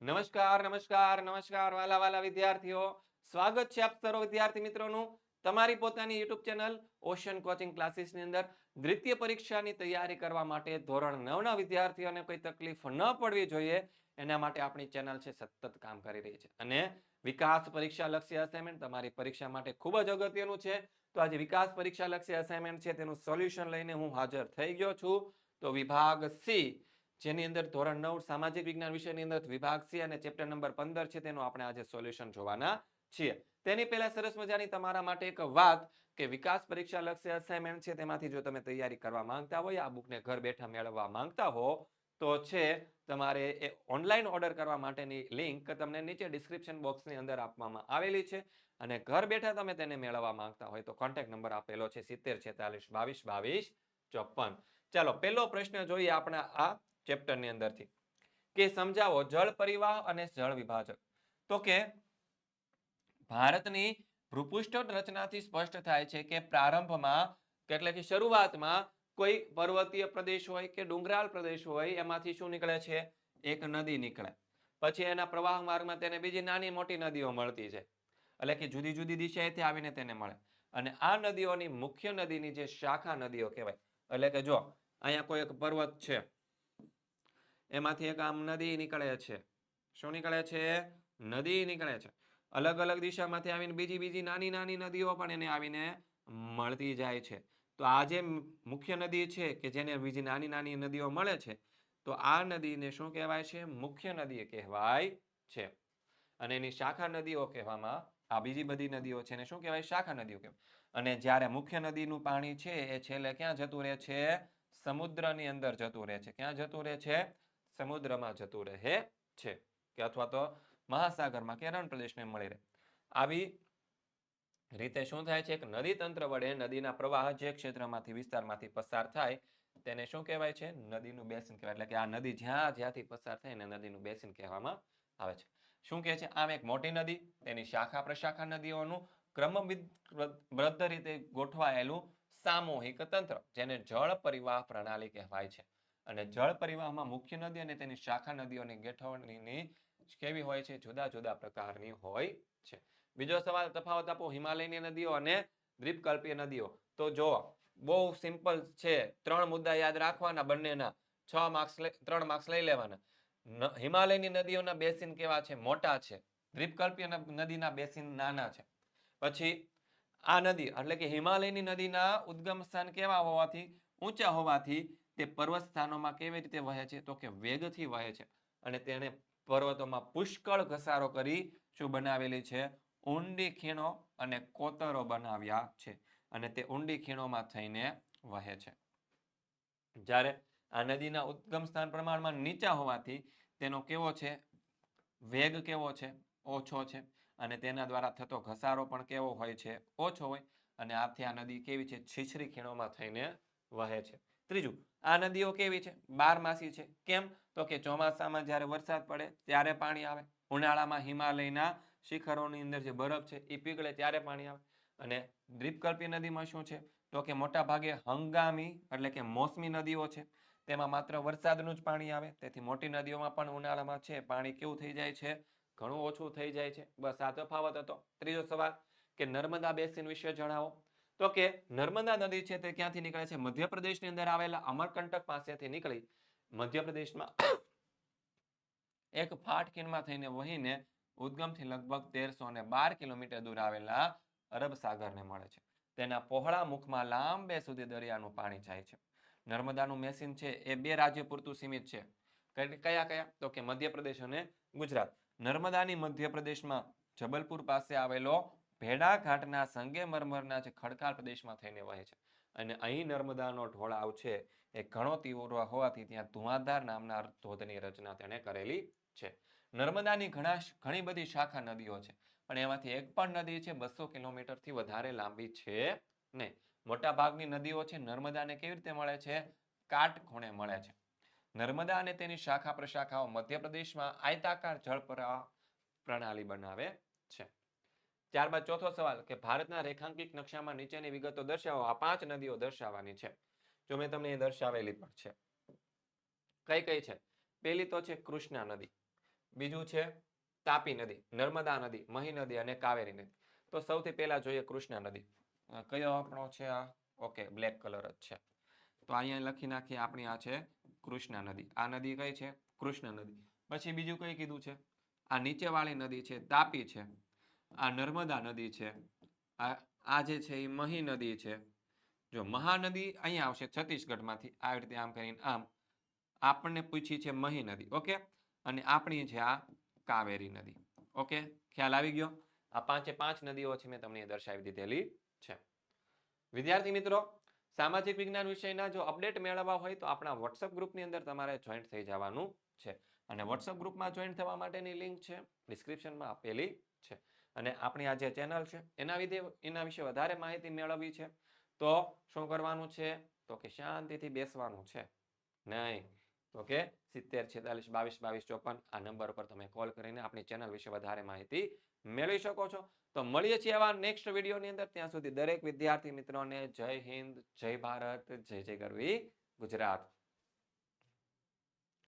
નમસ્કાર નમસ્કાર નમસ્કાર વાલા વાલા વિદ્યાર્થીઓ, સ્વાગત છે આપ સર્વ વિદ્યાર્થી મિત્રોનું તમારી પોતાની યુટ્યુબ ચેનલ ઓશન કોચિંગ ક્લાસીસની અંદર દ્વિતીય પરીક્ષાની તૈયારી કરવા માટે ધોરણ 9 ના વિદ્યાર્થીઓને કોઈ તકલીફ ન પડવી જોઈએ એના માટે આપણી ચેનલ છે સતત કામ કરી રહી છે અને વિકાસ પરીક્ષા લક્ષી અસાઇનમેન્ટ તમારી પરીક્ષા માટે ખૂબ જ અગત્યનું છે. તો આજે વિકાસ પરીક્ષા લક્ષી અસાઇનમેન્ટ છે તેનું સોલ્યુશન લઈને હું હાજર થઈ ગયો છું. તો વિભાગ સી જેની અંદર ધોરણ 9 સામાજિક વિજ્ઞાન વિષયની અંદર વિભાગ સી અને ચેપ્ટર નંબર 15 છે તેનું આપણે આજે સોલ્યુશન જોવાના છીએ. તેની પહેલા સરસ મજાની તમારા માટે એક વાત કે વિકાસ પરીક્ષા લક્ષી અસાઇનમેન્ટ છે તેમાંથી જો તમે તૈયારી કરવા માંગતા હોય, આ બુકને ઘર બેઠા મેળવવા માંગતા હો તો છે તમારે એ ઓનલાઈન ઓર્ડર કરવા માટેની લિંક તમને નીચે ડિસ્ક્રિપ્શન બોક્સની અંદર આપવામાં આવેલી છે અને ઘર બેઠા તમે તેને મેળવવા માંગતા હોય તો કોન્ટેક્ટ નંબર આપેલો છે 7046222254. ચાલો પહેલો પ્રશ્ન જોઈએ આપણા આ ચેપ્ટરની અંદરથી કે સમજાવો જળ પરિવાહ અને જળ વિભાજક. તો કે ભારતની ભૂપૃષ્ઠ રચનાથી સ્પષ્ટ થાય છે કે પ્રારંભમાં એટલે કે શરૂઆતમાં કોઈ પર્વતીય પ્રદેશ હોય કે ડુંગરાળ પ્રદેશ હોય એમાંથી શું નીકળે છે? એક નદી નીકળે. પછી એના પ્રવાહ માર્ગમાં તેને બીજી નાની મોટી નદીઓ મળતી છે, એટલે કે જુદી જુદી દિશાએથી આવીને તેને મળે. અને આ નદીઓની મુખ્ય નદીની જે શાખા નદીઓ કહેવાય, એટલે કે જો અહીંયા કોઈ એક પર્વત છે, એમાંથી એક આમ નદી નીકળે છે. શું નીકળે છે? નદી નીકળે છે. અલગ અલગ દિશામાંથી આવીને બીજી બીજી નાની નાની નદીઓ પણ એને આવીને મળતી જાય છે. તો આ જે મુખ્ય નદી છે કે જેને બીજી નાની નાની નદીઓ મળે છે, તો આ નદીને શું કહેવાય છે? મુખ્ય નદી કહેવાય છે. અને એની શાખા નદીઓ કહેવામાં આ બીજી બધી નદીઓ છે એને શું કહેવાય? શાખા નદીઓ કહેવાય. અને જ્યારે મુખ્ય નદીનું પાણી છે એ છેલ્લે ક્યાં જતું રહે છે? સમુદ્રની અંદર જતું રહે છે. ક્યાં જતું રહે છે? સમુદ્રમાં જતું રહે છે કે અથવા તો મહાસાગરમાં કે રણ પ્રદેશને મળી રહે. આવી રીતે શું થાય છે? એક નદી તંત્ર વડે નદીના પ્રવાહ જે ક્ષેત્રમાંથી વિસ્તારમાંથી પસાર થાય તેને શું કહેવાય છે? નદીનું બેસિન કહેવાય. એટલે કે આ નદી જ્યાંથી પસાર થાય એને નદીનું બેસિન કહેવામાં આવે છે. શું કહે છે? આમ એક મોટી નદી, તેની શાખા પ્રશાખા નદીઓનું ક્રમબદ્ધ રીતે ગોઠવાયેલું સામૂહિક તંત્ર જેને જળ પરિવાહ પ્રણાલી કહેવાય છે. અને જળ પરિવાહમાં મુખ્ય નદી અને તેની શાખા નદીઓની ગોઠવણીની કેવી હોય છે? જુદા જુદા પ્રકારની હોય છે. બીજો સવાલ, તફાવત આપો હિમાલયની નદીઓ અને દ્વીપકલ્પીય નદીઓ. તો જો બહુ સિમ્પલ છે, 3 મુદ્દા યાદ રાખવાના બંનેના, 3 માર્ક્સ લઈ લેવાના. હિમાલયની નદીઓના બેસિન કેવા છે? મોટા છે. દ્વીપકલ્પીય નદીના બેસિન નાના છે. પછી આ નદી એટલે કે હિમાલયની નદીના ઉદ્ગમ સ્થાન કેવા હોવાથી? ઊંચા હોવાથી તે પર્વત સ્થાનોમાં કેવી રીતે વહે છે? તો કે વેગથી વહે છે. અને તેને પર્વતોમાં પુષ્કળ ઘસારો કરી શું બનાવેલી છે? ઊંડી ખીણો અને કોતરો બનાવ્યા છે. અને તે ઊંડી ખીણોમાં થઈને વહે છે. જ્યારે આ નદીના ઉદ્ગમ સ્થાન પ્રમાણમાં નીચા હોવાથી તેનો કેવો છે? વેગ કેવો છે? ઓછો છે. અને તેના દ્વારા થતો ઘસારો પણ કેવો હોય છે? ઓછો હોય. અને આથી આ નદી કેવી છે? છીછરી ખીણોમાં થઈને વહે છે. ત્રીજું, આ નદીઓ કેવી છે? બારમાસી છે. કેમ? તો કે ચોમાસામાં જ્યારે વરસાદ પડે ત્યારે પાણી આવે, ઉનાળામાં હિમાલયના શિખરોની અંદર જે બરફ છે એ પીગળે ત્યારે પાણી આવે. અને દ્વીપકલ્પીય નદીમાં શું છે? તો કે મોટા ભાગે હંગામી એટલે કે મોસમી નદીઓ છે. તેમાં માત્ર વરસાદનું જ પાણી આવે. તેથી મોટી નદીઓમાં પણ ઉનાળામાં છે પાણી કેવું થઈ જાય છે? ઘણું ઓછું થઈ જાય છે. બસ આ તફાવત હતો. ત્રીજો સવાલ કે નર્મદા બેસિન વિશે જણાવો. તો કે નર્મદા નદી છે તે ક્યાંથી નીકળે છે? મધ્યપ્રદેશની અંદર આવેલા અમરકંટક પાસેથી નીકળી મધ્યપ્રદેશમાં એક ફાટખીણમાં થઈને વહીને ઉદ્ગમથી લગભગ 1312 કિલોમીટર દૂર આવેલા અરબ સાગરને મળે છે. તેના પહોળા મુખમાં લાંબે સુધી દરિયાનું પાણી જાય છે. નર્મદાનું બેસિન છે એ 2 રાજ્યો પૂરતું સીમિત છે. કયા કયા? તો કે મધ્યપ્રદેશ અને ગુજરાત. નર્મદાની મધ્યપ્રદેશમાં જબલપુર પાસે આવેલો ભેડાઘાટના સંગેમરમરના જે ખડકાળ પ્રદેશમાં થઈને વહે છે. અને અહીં નર્મદાનો ઢોળાવ છે એ ઘણો તીવ્ર હોવાથી ત્યાં ધુઆધાર નામના ધોધની રચના તેણે કરેલી છે. નર્મદાની ઘણી બધી શાખા નદીઓ છે, પણ એમાંથી એક પણ નદી છે 200 કિલોમીટરથી વધારે લાંબી છે નહીં. મોટા ભાગની નદીઓ છે નર્મદાને કેવી રીતે મળે છે? કાટખૂણે મળે છે. નર્મદા અને તેની શાખા પ્રશાખાઓ મધ્યપ્રદેશમાં આયતાકાર જળ પ્રણાલી બનાવે છે. ત્યારબાદ ચોથો સવાલ કે ભારતના રેખાંકિત નકશામાં નીચેની વિગતો દર્શાવો. આ 5 નદીઓ દર્શાવવાની છે. જો મેં તમને એ દર્શાવેલી પણ છે. કઈ કઈ છે? પહેલી તો છે કૃષ્ણા નદી. બીજું છે તાપી નદી, નર્મદા નદી, મહી નદી અને કાવેરી નદી. તો સૌથી પહેલા જોઈએ કૃષ્ણા નદી. કયો આપણો છે આ? ઓકે, બ્લેક કલર જ છે. તો અહીંયા લખી નાખીએ આપણી આ છે કૃષ્ણા નદી. આ નદી કઈ છે? કૃષ્ણા નદી. પછી બીજું કઈ કીધું છે? આ નીચેવાળી નદી છે તાપી છે, આ નર્મદા નદી છે, આ જે છે એ મહી નદી છે. જો મહાનદી અહીંયા આવશે છત્તીસગઢમાંથી, આવી રીતે આમ કરીને આમ. આપણને પૂછી છે મહી નદી. ઓકે, અને આપણી છે આ કાવેરી નદી. ઓકે, ખ્યાલ આવી ગયો? આ પાંચે પાંચ નદીઓ છે મેં તમને દર્શાવી દીધેલી છે. વિદ્યાર્થી મિત્રો, સામાજિક વિજ્ઞાન વિષયના જો અપડેટ મેળવવા હોય તો આપણા વોટ્સઅપ ગ્રુપની અંદર તમારે જોઈન્ટ થઈ જવાનું છે. અને વોટ્સઅપ ગ્રુપમાં જોઈન્ટ થવા માટેની લિંક છે ડિસ્ક્રિપ્શનમાં આપેલી છે. અને આપણી આ જે ચેનલ છે એના વિશે વધારે માહિતી મેળવવી છે તો શું કરવાનું છે? તો કે શાંતિથી બેસવાનું છે. નહીં તો કે 70 46 22 22 54 આ નંબર પર તમે કોલ કરીને આપણી ચેનલ વિશે વધારે માહિતી મેળવી શકો છો. તો મળીએ છીએ આવા નેક્સ્ટ વિડીયોની અંદર. ત્યાં સુધી દરેક વિદ્યાર્થી મિત્રોને જય હિન્દ, જય ભારત, જય જય ગરવી ગુજરાત.